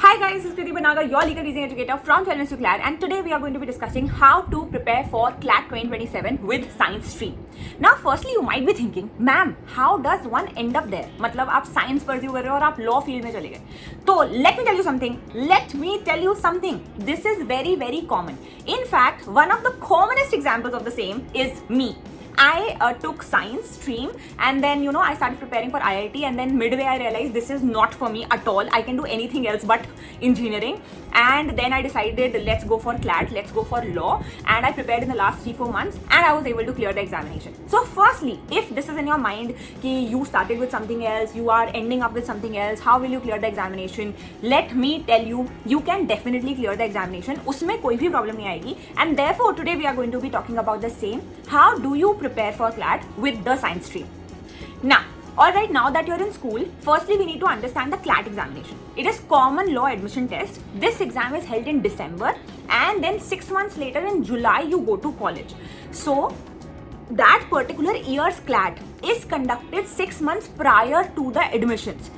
Hi guys, this is Kriti Banaga, your legal reasoning educator from Wellness to CLAT, and today we are going to be discussing how to prepare for CLAT 2027 with science stream. Now firstly you might be thinking, ma'am, how does one end up there? मतलब आप science pursue कर रहे हो और आप law field में चले गए. तो let me tell you something. This is very very common. In fact, one of the commonest examples of the same is me. I took science stream and then I started preparing for IIT, and then midway I realized this is not for me at all. I can do anything else but engineering, and then I decided let's go for CLAT, let's go for law, and I prepared in the last 3-4 months and I was able to clear the examination. So firstly, if this is in your mind कि you started with something else, you are ending up with something else, how will you clear the examination? Let me tell you, you can definitely clear the examination. उसमें कोई भी problem नहीं आएगी, and therefore today we are going to be talking about the same. How do you prepare for CLAT with the science stream? Alright, now that you're in school, firstly we need to understand the CLAT examination. It is common law admission test. This exam is held in December, and then 6 months later in July you go to college. So that particular year's CLAT is conducted 6 months prior to the admissions.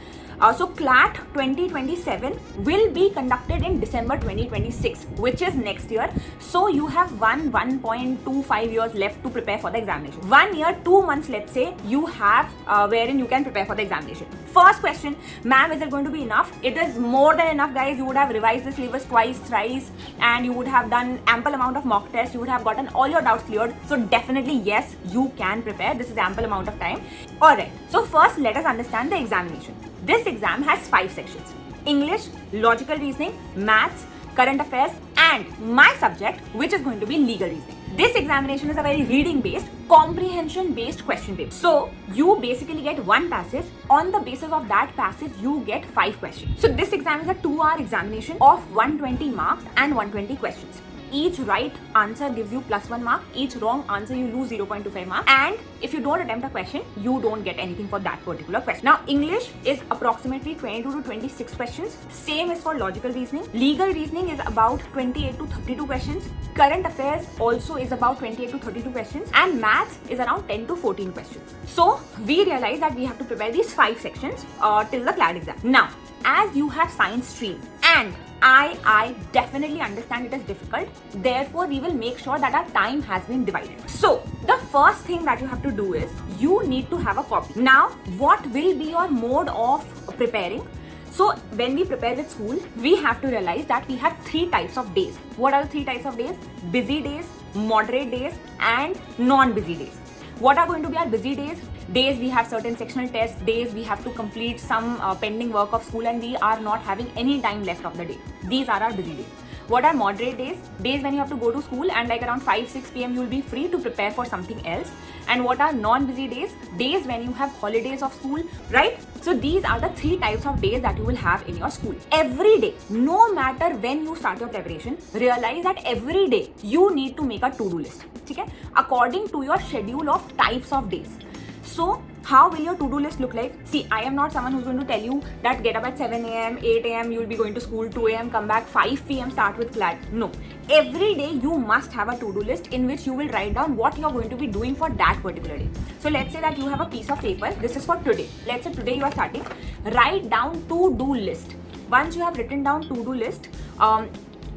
So CLAT 2027 will be conducted in December 2026, which is next year. So you have 1.25 years left to prepare for the examination. 1 year, 2 months, let's say, you have wherein you can prepare for the examination. First question, ma'am, is it going to be enough? It is more than enough, guys. You would have revised the syllabus twice, thrice, and you would have done ample amount of mock tests. You would have gotten all your doubts cleared. So definitely, yes, you can prepare. This is ample amount of time. Alright, so first let us understand the examination. This exam has 5 sections: English, logical reasoning, maths, current affairs, and my subject, which is going to be legal reasoning. This examination is a very reading-based, comprehension-based question paper. So you basically get one passage. On the basis of that passage, you get 5 questions. So this exam is a 2-hour examination of 120 marks and 120 questions. Each right answer gives you +1 mark. Each wrong answer you lose 0.25 mark. And if you don't attempt a question, you don't get anything for that particular question. Now, English is approximately 22 to 26 questions. Same is for logical reasoning. Legal reasoning is about 28 to 32 questions. Current affairs also is about 28 to 32 questions. And maths is around 10 to 14 questions. So we realize that we have to prepare these 5 sections till the CLAT exam. Now, as you have science stream, and I definitely understand it is difficult. Therefore, we will make sure that our time has been divided. So, the first thing that you have to do is you need to have a copy. Now, what will be your mode of preparing? So, when we prepare with school, we have to realize that we have 3 types of days. What are the 3 types of days? Busy days, moderate days, and non-busy days. What are going to be our busy days? Days we have certain sectional tests, days we have to complete some pending work of school, and we are not having any time left of the day. These are our busy days. What are moderate days? Days when you have to go to school and like around 5-6 p.m. you will be free to prepare for something else. And what are non-busy days? Days when you have holidays of school, right? So these are the 3 types of days that you will have in your school. Every day, no matter when you start your preparation, realize that every day you need to make a to-do list, okay? According to your schedule of types of days. So, how will your to-do list look like? See, I am not someone who's going to tell you that get up at 7 a.m., 8 a.m., you will be going to school, 2 a.m., come back, 5 p.m., start with CLAT. No. Every day you must have a to-do list in which you will write down what you are going to be doing for that particular day. So, let's say that you have a piece of paper. This is for today. Let's say today you are starting. Write down to-do list. Once you have written down to-do list,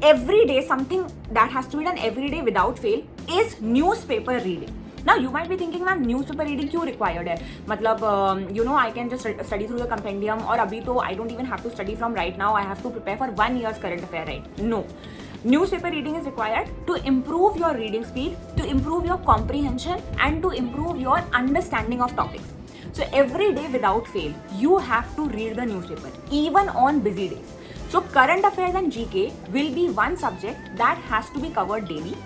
every day something that has to be done every day without fail is newspaper reading. Now you might be thinking, ma'am, newspaper reading क्यों required है? मतलब I can just study through the compendium, और अभी तो I don't even have to study from right now. I have to prepare for 1 year's current affair, right? No. Newspaper reading is required to improve your reading speed, to improve your comprehension, and to improve your understanding of topics. So every day without fail, you have to read the newspaper, even on busy days. So current affairs and GK will be one subject that has to be covered daily.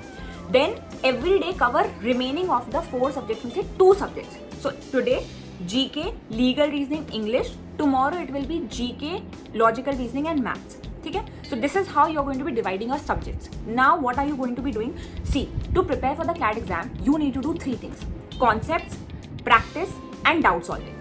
Then every day cover remaining of the 4 subjects, we say 2 subjects. So today GK, legal reasoning, English. Tomorrow it will be GK, logical reasoning, and maths. Okay? So this is how you're going to be dividing your subjects. Now what are you going to be doing? See, to prepare for the CLAT exam, you need to do 3 things: concepts, practice, and doubt solving.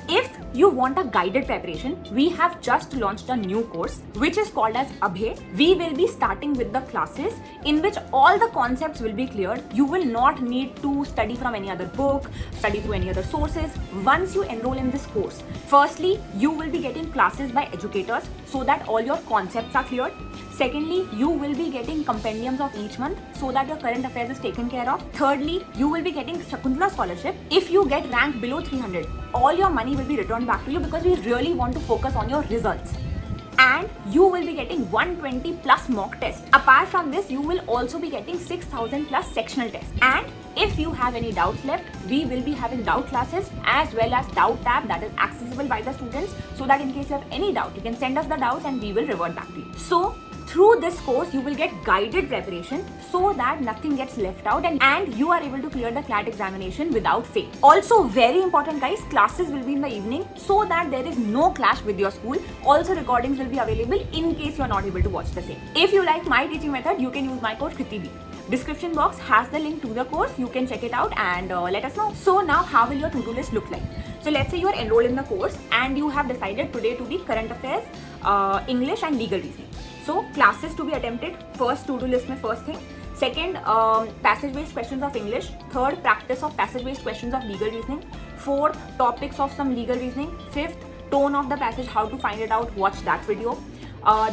If you want a guided preparation, we have just launched a new course which is called as Abhay. We will be starting with the classes in which all the concepts will be cleared. You will not need to study from any other book, study through any other sources. Once you enroll in this course, firstly, you will be getting classes by educators so that all your concepts are cleared. Secondly, you will be getting compendiums of each month so that your current affairs is taken care of. Thirdly, you will be getting Shakuntala scholarship. If you get ranked below 300, all your money will be returned back to you because we really want to focus on your results. And you will be getting 120 plus mock tests. Apart from this, you will also be getting 6,000 plus sectional tests. And if you have any doubts left, we will be having doubt classes as well as doubt tab that is accessible by the students, so that in case you have any doubt, you can send us the doubts and we will revert back to you. So through this course, you will get guided preparation so that nothing gets left out and you are able to clear the CLAT examination without fail. Also, very important guys, classes will be in the evening so that there is no clash with your school. Also, recordings will be available in case you are not able to watch the same. If you like my teaching method, you can use my code KRITIB. Description box has the link to the course. You can check it out and let us know. So now, how will your to-do list look like? So let's say you are enrolled in the course and you have decided today to be current affairs, English and legal reasoning. So classes to be attempted, first to-do list mein first thing. Second, passage-based questions of English. Third, practice of passage-based questions of legal reasoning. Fourth, topics of some legal reasoning. Fifth, tone of the passage, how to find it out, watch that video.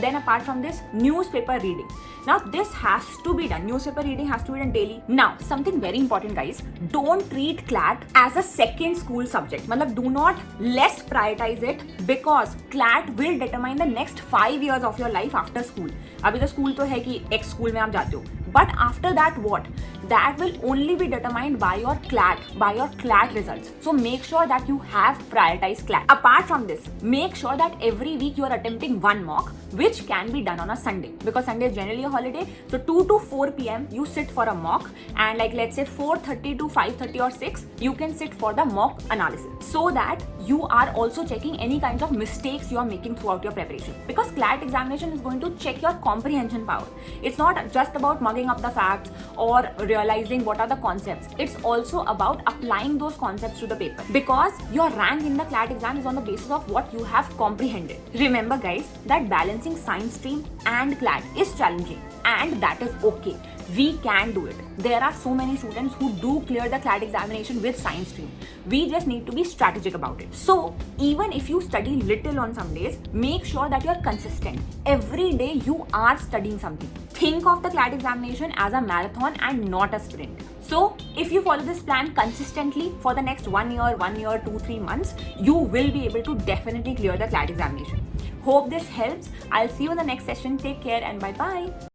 Then apart from this, newspaper reading. Now this has to be done. Newspaper reading has to be done daily. Now something very important guys, don't treat CLAT as a second school subject. Matlab, do not less prioritize it because CLAT will determine the next 5 years of your life after school. Abhi to school to hai ki X school mein aap jate ho. But after that what? That will only be determined by your CLAT results. So make sure that you have prioritized CLAT. Apart from this, make sure that every week you are attempting one mock, which can be done on a Sunday because Sunday is generally a holiday. So 2 to 4 p.m. you sit for a mock, and like let's say 4:30 to 5:30 or 6 you can sit for the mock analysis, so that you are also checking any kinds of mistakes you are making throughout your preparation, because CLAT examination is going to check your comprehension power. It's not just about mugging up the facts or realizing what are the concepts. It's also about applying those concepts to the paper, because your rank in the CLAT exam is on the basis of what you have comprehended. Remember guys, that balancing science stream and CLAT is challenging, and that is okay. We can do it. There are so many students who do clear the CLAT examination with science stream. We just need to be strategic about it. So even if you study little on some days, make sure that you are consistent. Every day you are studying something. Think of the CLAT examination as a marathon and not a sprint. So if you follow this plan consistently for the next 1 year, 2-3 months, you will be able to definitely clear the CLAT examination. Hope this helps. I'll see you in the next session. Take care and bye-bye.